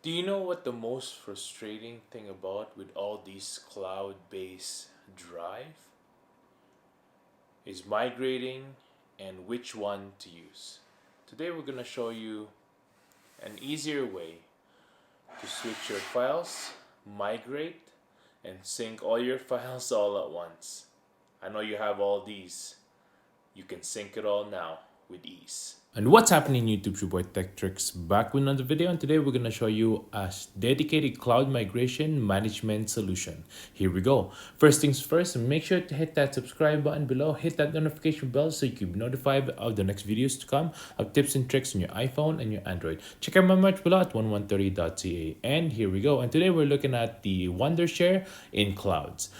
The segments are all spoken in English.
Do you know what the most frustrating thing about with all these cloud-based drive is migrating and which one to use? Today we're going to show you an easier way to switch your files, migrate, and sync all your files all at once. I know you have all these. You can sync it all now with ease. And what's happening YouTube, your boy Tech Tricks back with another video, and today we're going to show you a dedicated cloud migration management solution. Here we go. First things first, make sure to hit that subscribe button below, hit that notification bell so you can be notified of the next videos to come of tips and tricks on your iPhone and your Android. Check out my merch below at 1130.ca. And here we go. And today we're looking at the Wondershare InClowdz.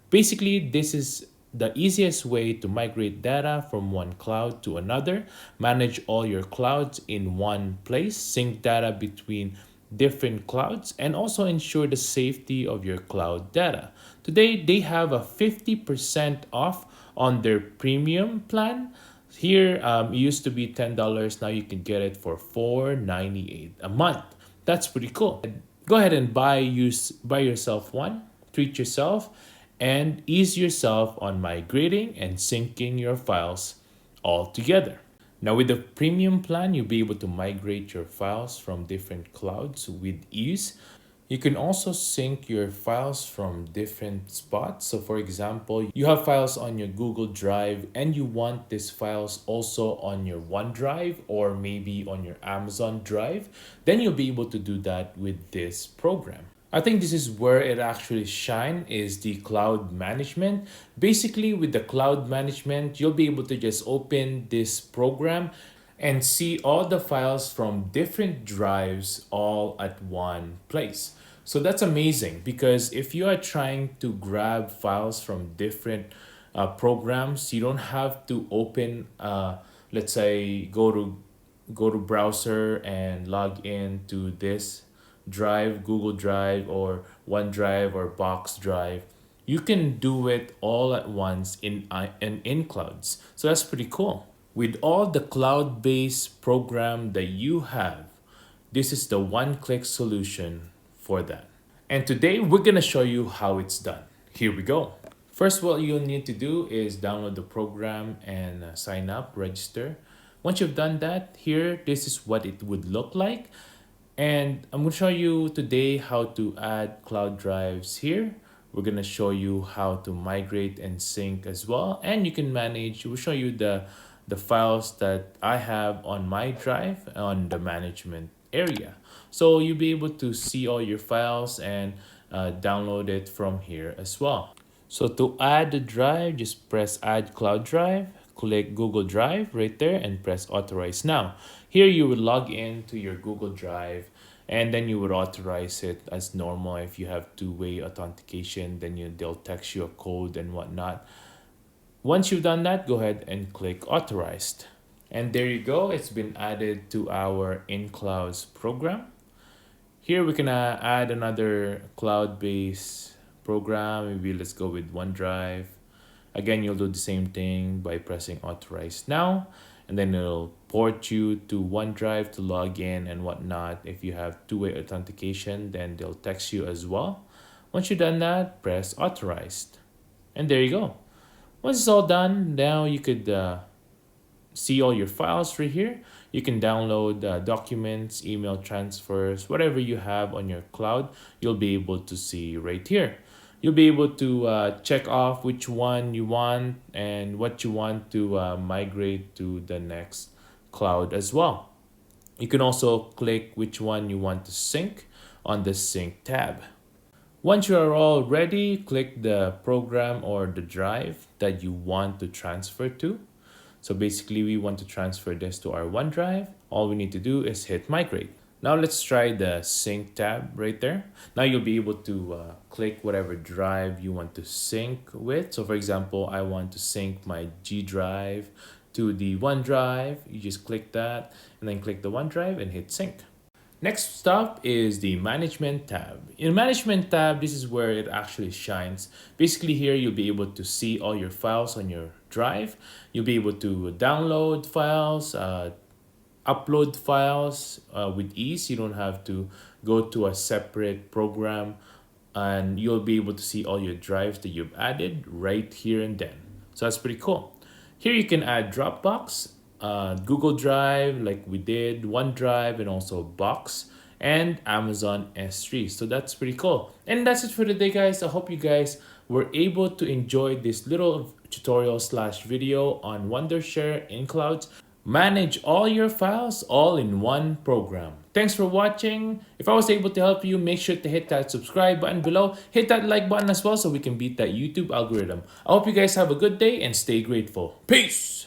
Basically, this is the easiest way to migrate data from one cloud to another, manage all your clouds in one place, sync data between different clouds, and also ensure the safety of your cloud data. Today, they have a 50% off on their premium plan. Here, it used to be $10. Now you can get it for $4.98 a month. That's pretty cool. Go ahead and buy yourself one, treat yourself, and ease yourself on migrating and syncing your files all together. Now with the premium plan, you'll be able to migrate your files from different clouds with ease. You can also sync your files from different spots. So for example, you have files on your Google Drive and you want these files also on your OneDrive or maybe on your Amazon Drive, then you'll be able to do that with this program. I think this is where it actually shine is the cloud management. Basically, with the cloud management, you'll be able to just open this program and see all the files from different drives all at one place. So that's amazing because if you are trying to grab files from different programs, you don't have to open, let's say, go to browser and log in to this Drive, Google Drive, or OneDrive, or Box Drive. You can do it all at once in InClowdz. So that's pretty cool. With all the cloud-based program that you have, this is the one-click solution for that. And today we're gonna show you how it's done. Here we go. First, what you'll need to do is download the program and sign up, register. Once you've done that, here, this is what it would look like. And I'm going to show you today how to add cloud drives here. We're going to show you how to migrate and sync as well. And you can manage, we'll show you the files that I have on my drive on the management area. So you'll be able to see all your files and download it from here as well. So to add the drive, just press add cloud drive, click Google Drive right there and press authorize now. Here you would log in to your Google Drive and then you would authorize it as normal. If you have two-way authentication, then they'll text you a code and whatnot. Once you've done that, go ahead and click authorized. And there you go, it's been added to our InClowdz program. Here we can add another cloud-based program. Maybe let's go with OneDrive. Again, you'll do the same thing by pressing authorize now, and then it'll port you to OneDrive to log in and whatnot. If you have two-way authentication, then they'll text you as well. Once you've done that, press authorized. And there you go. Once it's all done, now you could see all your files right here. You can download documents, email transfers, whatever you have on your cloud, you'll be able to see right here. You'll be able to check off which one you want and what you want to migrate to the next cloud as well. You can also click which one you want to sync on the sync tab. Once you are all ready, click the program or the drive that you want to transfer to. So basically we want to transfer this to our OneDrive. All we need to do is hit migrate. Now let's try the sync tab right there. Now you'll be able to click whatever drive you want to sync with. So for example, I want to sync my G drive to the OneDrive. You just click that and then click the OneDrive and hit sync. Next stop is the management tab. In management tab, this is where it actually shines. Basically here, you'll be able to see all your files on your drive. You'll be able to download files, upload files with ease. You don't have to go to a separate program, and you'll be able to see all your drives that you've added right here and then. So that's pretty cool. Here you can add Dropbox, Google Drive like we did, OneDrive, and also Box, and Amazon S3. So that's pretty cool. And that's it for today, guys. I hope you guys were able to enjoy this little tutorial slash video on Wondershare InClowdz. Manage all your files all in one program. Thanks for watching. If I was able to help you, make sure to hit that subscribe button below. Hit that like button as well so we can beat that YouTube algorithm. I hope you guys have a good day and stay grateful. Peace!